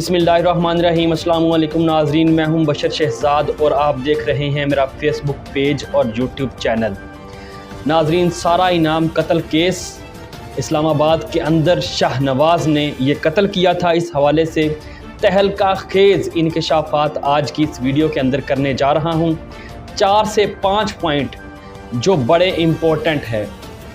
बिस्मिल्लाहिर्रहमानिर्रहीम। अस्सलाम वालेकुम नाज़रीन, मैं हूं बशर शहजाद और आप देख रहे हैं मेरा फेसबुक पेज और यूट्यूब चैनल। नाज़रीन, सारा इनाम कत्ल केस इस्लामाबाद के अंदर शाहनवाज़ ने ये कत्ल किया था। इस हवाले से तहलका खेज़ इंकशाफात आज की इस वीडियो के अंदर करने जा रहा हूँ। 4 से 5 पॉइंट जो बड़े इम्पोर्टेंट है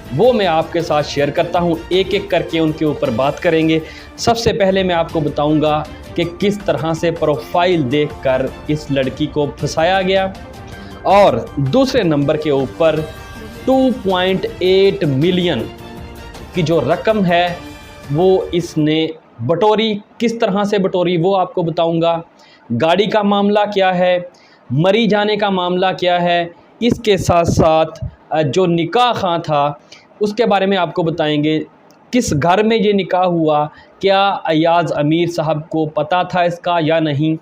वो मैं आपके साथ शेयर करता हूँ, एक एक करके उनके ऊपर बात करेंगे। सबसे पहले मैं आपको बताऊँगा कि किस तरह से प्रोफाइल देखकर इस लड़की को फंसाया गया, और दूसरे नंबर के ऊपर 2.8 मिलियन की जो रकम है वो इसने बटोरी। किस तरह से बटोरी वो आपको बताऊँगा। गाड़ी का मामला क्या है, मरी जाने का मामला क्या है, इसके साथ साथ जो निकाह खां था उसके बारे में आपको बताएंगे। किस घर में ये निकाह हुआ, क्या अयाज अमीर साहब को पता था इसका या नहीं,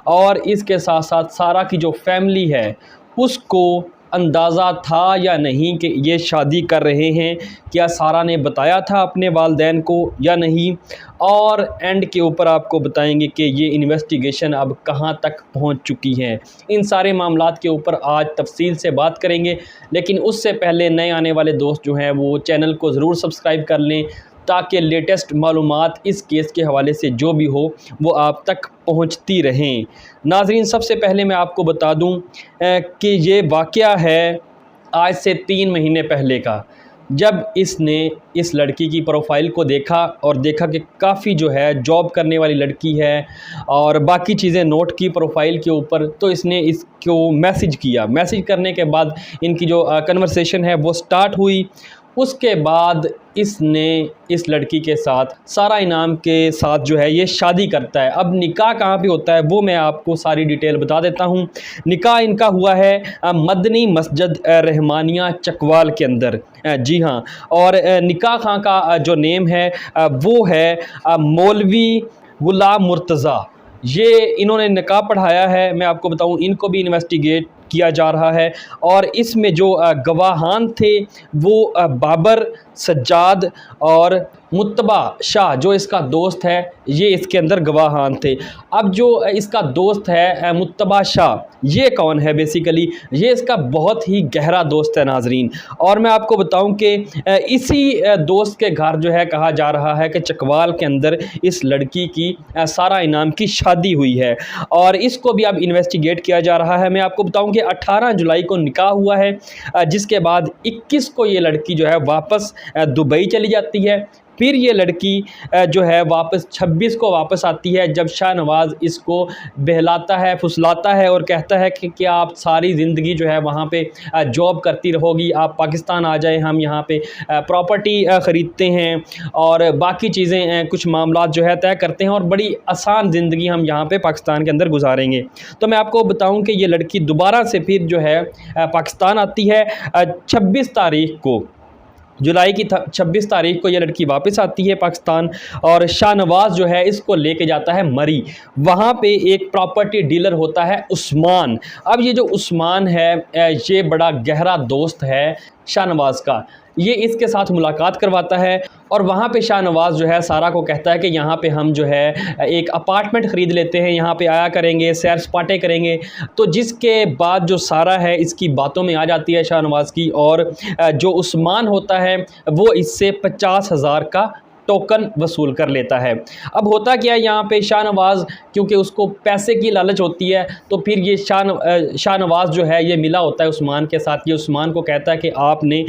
और इसके साथ साथ सारा की जो फैमिली है उसको अंदाज़ा था या नहीं कि ये शादी कर रहे हैं, क्या सारा ने बताया था अपने वालिदैन को या नहीं, और एंड के ऊपर आपको बताएंगे कि ये इन्वेस्टिगेशन अब कहां तक पहुंच चुकी है। इन सारे मामलात के ऊपर आज तफसील से बात करेंगे, लेकिन उससे पहले नए आने वाले दोस्त जो हैं वो चैनल को ज़रूर सब्सक्राइब कर लें ताकि लेटेस्ट मालूमात इस केस के हवाले से जो भी हो वो आप तक पहुंचती रहें। नाज़रीन, सबसे पहले मैं आपको बता दूं कि ये वाक़या है आज से 3 महीने पहले का, जब इसने इस लड़की की प्रोफाइल को देखा और देखा कि काफ़ी जो है जॉब करने वाली लड़की है और बाकी चीज़ें नोट की प्रोफाइल के ऊपर, तो इसने इसको मैसेज किया। मैसेज करने के बाद इनकी जो कन्वर्सेशन है वो स्टार्ट हुई। उसके बाद इसने इस लड़की के साथ सारा इनाम के साथ जो है ये शादी करता है। अब निकाह कहाँ पे होता है वो मैं आपको सारी डिटेल बता देता हूँ। निकाह इनका हुआ है मदनी मस्जिद रहमानिया चकवाल के अंदर, जी हाँ। और निकाह खां का जो नेम है वो है मौलवी गुलाम मुर्तज़ा। ये इन्होंने निकाह पढ़ाया है। मैं आपको बताऊं, इनको भी इन्वेस्टिगेट किया जा रहा है, और इसमें जो गवाहान थे वो बाबर, सज्जाद और मुत्तबा शाह जो इसका दोस्त है, ये इसके अंदर गवाहान थे। अब जो इसका दोस्त है मुत्तबा शाह, ये कौन है? बेसिकली ये इसका बहुत ही गहरा दोस्त है नाजरीन। और मैं आपको बताऊं कि इसी दोस्त के घर जो है कहा जा रहा है कि चकवाल के अंदर इस लड़की की सारा इनाम की शादी हुई है, और इसको भी अब इन्वेस्टिगेट किया जा रहा है। मैं आपको बताऊं कि 18 जुलाई को निकाह हुआ है, जिसके बाद 21 को ये लड़की जो है वापस दुबई चली जाती है। फिर ये लड़की जो है वापस 26 को वापस आती है, जब शाहनवाज़ इसको बहलाता है, फुसलाता है और कहता है कि क्या आप सारी ज़िंदगी जो है वहाँ पे जॉब करती रहोगी, आप पाकिस्तान आ जाएं, हम यहाँ पे प्रॉपर्टी ख़रीदते हैं और बाकी चीज़ें कुछ मामलात जो है तय करते हैं और बड़ी आसान ज़िंदगी हम यहाँ पे पाकिस्तान के अंदर गुजारेंगे। तो मैं आपको बताऊँ कि ये लड़की दोबारा से फिर जो है पाकिस्तान आती है 26 तारीख को, जुलाई की 26 तारीख को ये लड़की वापस आती है पाकिस्तान, और शाहनवाज़ जो है इसको लेके जाता है मरी। वहाँ पे एक प्रॉपर्टी डीलर होता है उस्मान। अब ये जो उस्मान है ये बड़ा गहरा दोस्त है शाहनवाज़ का। ये इसके साथ मुलाकात करवाता है और वहाँ पे शाहनवाज़ जो है सारा को कहता है कि यहाँ पे हम जो है एक अपार्टमेंट ख़रीद लेते हैं, यहाँ पे आया करेंगे, सैर सपाटे करेंगे। तो जिसके बाद जो सारा है इसकी बातों में आ जाती है शाहनवाज़ की, और जो उस्मान होता है वो इससे 50,000 का टोकन वसूल कर लेता है। अब होता क्या है यहाँ पे, शाहनवाज़ क्योंकि उसको पैसे की लालच होती है, तो फिर ये शाहनवाज़ जो है ये मिला होता है उस्मान के साथ। ये उस्मान को कहता है कि आपने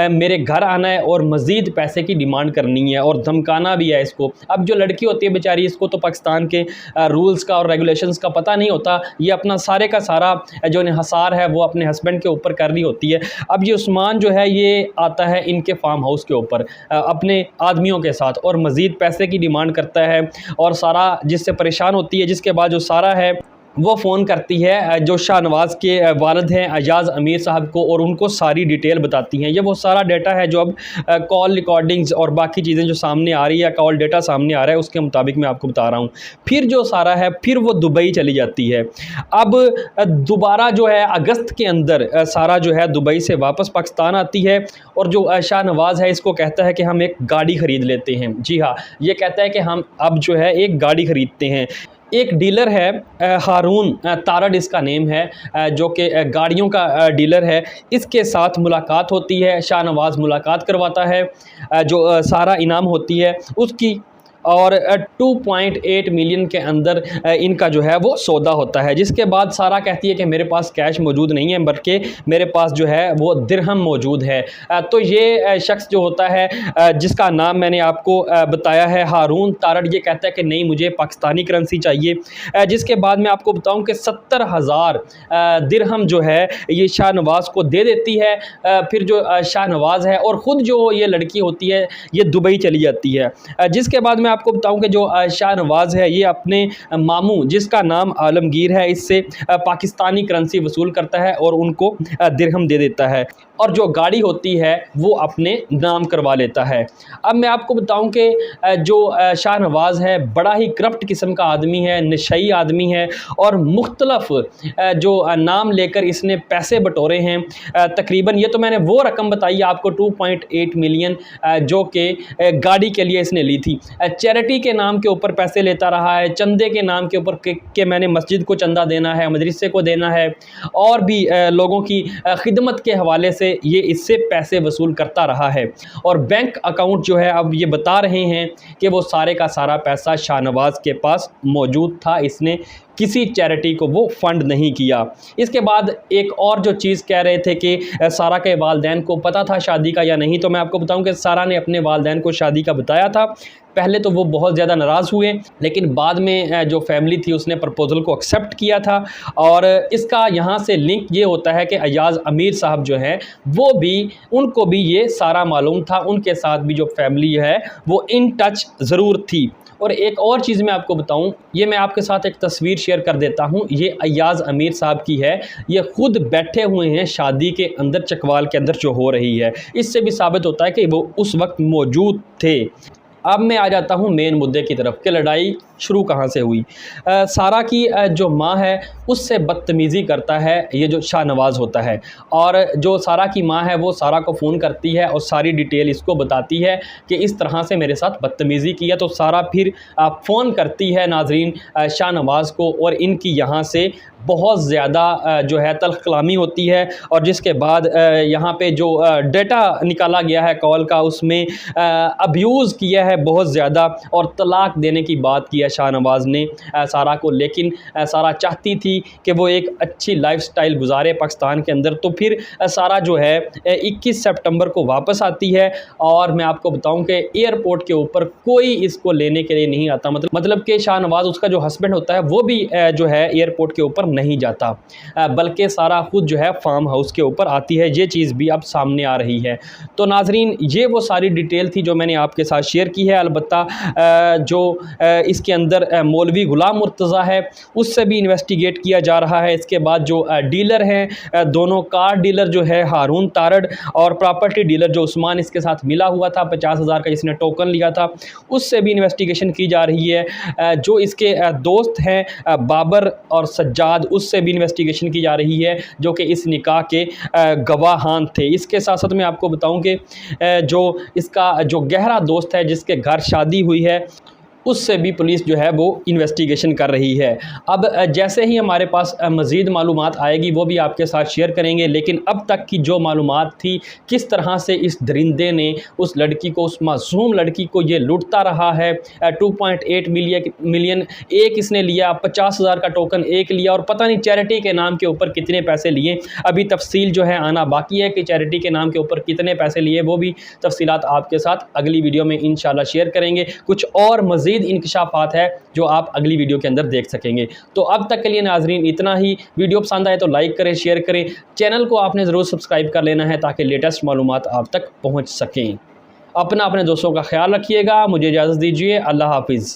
मेरे घर आना है और मज़ीद पैसे की डिमांड करनी है, और धमकाना भी है इसको। अब जो लड़की होती है बेचारी, इसको तो पाकिस्तान के रूल्स का और रेगुलेशंस का पता नहीं होता, ये अपना सारे का सारा जो इन्हिसार है वो अपने हस्बैंड के ऊपर कर रही होती है। अब ये उस्मान जो है ये आता है इनके फार्म हाउस के ऊपर अपने आदमियों के साथ और मज़ीद पैसे की डिमांड करता है, और सारा जिससे परेशान होती है। जिसके बाद जो सारा है वो फ़ोन करती है जो शाहनवाज़ के वालिद हैं अजाज़ अमीर साहब को, और उनको सारी डिटेल बताती हैं। ये वो सारा डाटा है जो अब कॉल रिकॉर्डिंग्स और बाकी चीज़ें जो सामने आ रही है, कॉल डाटा सामने आ रहा है, उसके मुताबिक मैं आपको बता रहा हूँ। फिर जो सारा है, फिर वो दुबई चली जाती है। अब दोबारा जो है अगस्त के अंदर सारा जो है दुबई से वापस पाकिस्तान आती है, और जो शाहनवाज़ है इसको कहता है कि हम एक गाड़ी ख़रीद लेते हैं। जी हाँ, ये कहता है कि हम अब जो है एक गाड़ी ख़रीदते हैं। एक डीलर है हारून तारड़ इसका नेम है, जो कि गाड़ियों का डीलर है। इसके साथ मुलाकात होती है, शाहनवाज़ मुलाकात करवाता है, जो सारा इनाम होती है उसकी, और 2.8 मिलियन के अंदर इनका जो है वो सौदा होता है। जिसके बाद सारा कहती है कि मेरे पास कैश मौजूद नहीं है, बल्कि मेरे पास जो है वो दिरहम मौजूद है। तो ये शख्स जो होता है जिसका नाम मैंने आपको बताया है हारून तारड़, ये कहता है कि नहीं, मुझे पाकिस्तानी करेंसी चाहिए। जिसके बाद मैं आपको बताऊं कि 70,000 दिरहम जो है ये शाहनवाज़ को दे देती है। फिर जो शाहनवाज़ है और ख़ुद जो ये लड़की होती है ये दुबई चली जाती है। जिसके बाद मैं आपको बताऊं कि जो शाहनवाज़ है ये अपने मामू जिसका नाम आलमगीर है, इससे पाकिस्तानी करेंसी वसूल करता है और उनको दिरहम दे देता है, और जो गाड़ी होती है वो अपने नाम करवा लेता है। अब मैं आपको बताऊं कि जो शाहनवाज़ है बड़ा ही करप्ट किस्म का आदमी है, नशई आदमी है, और मुख्तलफ जो नाम लेकर इसने पैसे बटोरे हैं। तकरीबन ये तो मैंने वो रकम बताई आपको 2.8 मिलियन जो कि गाड़ी के लिए इसने ली थी। चैरिटी के नाम के ऊपर पैसे लेता रहा है, चंदे के नाम के ऊपर कि मैंने मस्जिद को चंदा देना है, मदरसे को देना है, और भी लोगों की खिदमत के हवाले से ये इससे पैसे वसूल करता रहा है। और बैंक अकाउंट जो है अब ये बता रहे हैं कि वो सारे का सारा पैसा शाहनवाज़ के पास मौजूद था, इसने किसी चैरिटी को वो फ़ंड नहीं किया। इसके बाद एक और जो चीज़ कह रहे थे कि सारा के वालिदैन को पता था शादी का या नहीं, तो मैं आपको बताऊं कि सारा ने अपने वालिदैन को शादी का बताया था। पहले तो वो बहुत ज़्यादा नाराज़ हुए, लेकिन बाद में जो फैमिली थी उसने प्रपोज़ल को एक्सेप्ट किया था। और इसका यहाँ से लिंक ये होता है कि अयाज़ अमीर साहब जो हैं वो भी, उनको भी ये सारा मालूम था, उनके साथ भी जो फैमिली है वो इन टच ज़रूर थी। और एक और चीज़ मैं आपको बताऊं, ये मैं आपके साथ एक तस्वीर शेयर कर देता हूं, ये अयाज़ अमीर साहब की है। ये खुद बैठे हुए हैं शादी के अंदर, चकवाल के अंदर जो हो रही है। इससे भी साबित होता है कि वो उस वक्त मौजूद थे। अब मैं आ जाता हूँ मेन मुद्दे की तरफ कि लड़ाई शुरू कहाँ से हुई। सारा की जो माँ है उससे बदतमीज़ी करता है ये जो शाहनवाज़ होता है, और जो सारा की माँ है वो सारा को फ़ोन करती है और सारी डिटेल इसको बताती है कि इस तरह से मेरे साथ बदतमीज़ी की है। तो सारा फिर फ़ोन करती है नाजरीन शाहनवाज़ को, और इनकी यहाँ से बहुत ज़्यादा जो है तल्ख़ कलामी होती है। और जिसके बाद यहाँ पे जो डेटा निकाला गया है कॉल का, उसमें अब्यूज़ किया है बहुत ज़्यादा, और तलाक देने की बात की है शाहनवाज़ ने सारा को। लेकिन सारा चाहती थी कि वो एक अच्छी लाइफस्टाइल गुजारे पाकिस्तान के अंदर। तो फिर सारा जो है 21 सितंबर को वापस आती है, और मैं आपको बताऊं कि एयरपोर्ट के ऊपर कोई इसको लेने के लिए नहीं आता। मतलब कि शाहनवाज़, उसका जो हस्बैंड होता है, वो भी जो है एयरपोर्ट के ऊपर नहीं जाता, बल्कि सारा खुद जो है फार्म हाउस के ऊपर आती है। ये चीज़ भी अब सामने आ रही है। तो नाजरीन, ये वो सारी डिटेल थी जो मैंने आपके साथ शेयर की है। अलबत्ता जो इसके अंदर मौलवी गुलाम मुर्तज़ा है उससे भी इन्वेस्टिगेट किया जा रहा है। इसके बाद जो डीलर हैं, दोनों कार डीलर जो है हारून तारड़, और प्रॉपर्टी डीलर जो उस्मान इसके साथ मिला हुआ था 50,000 का जिसने टोकन लिया था, उससे भी इन्वेस्टिगेशन की जा रही है। जो इसके दोस्त हैं बाबर और सज्जाद, उससे भी इन्वेस्टिगेशन की जा रही है, जो कि इस निकाह के गवाहान थे। इसके साथ साथ मैं आपको बताऊं कि जो इसका जो गहरा दोस्त है जिसके घर शादी हुई है, उससे भी पुलिस जो है वो इन्वेस्टिगेशन कर रही है। अब जैसे ही हमारे पास मज़ीद मालूमात आएगी वो भी आपके साथ शेयर करेंगे। लेकिन अब तक की जो मालूमात थी, किस तरह से इस दरिंदे ने उस लड़की को, उस मासूम लड़की को ये लूटता रहा है। 2.8 मिलियन एक इसने लिया, 50,000 का टोकन एक लिया, और पता नहीं चैरिटी के नाम के ऊपर कितने पैसे लिए। अभी तफसील जो है आना बाकी है कि चैरिटी के नाम के ऊपर कितने पैसे लिए, वो भी तफसीलात आपके साथ अगली वीडियो में इंशाल्लाह शेयर करेंगे। कुछ और मज़ीद इंकशाफात है जो आप अगली वीडियो के अंदर देख सकेंगे। तो अब तक के लिए नाजरीन इतना ही। वीडियो पसंद आए तो लाइक करें, शेयर करें। चैनल को आपने ज़रूर सब्सक्राइब कर लेना है ताकि लेटेस्ट मालूमात आप तक पहुंच सकें। अपने दोस्तों का ख्याल रखिएगा। मुझे इजाज़त दीजिए। अल्लाह हाफिज़।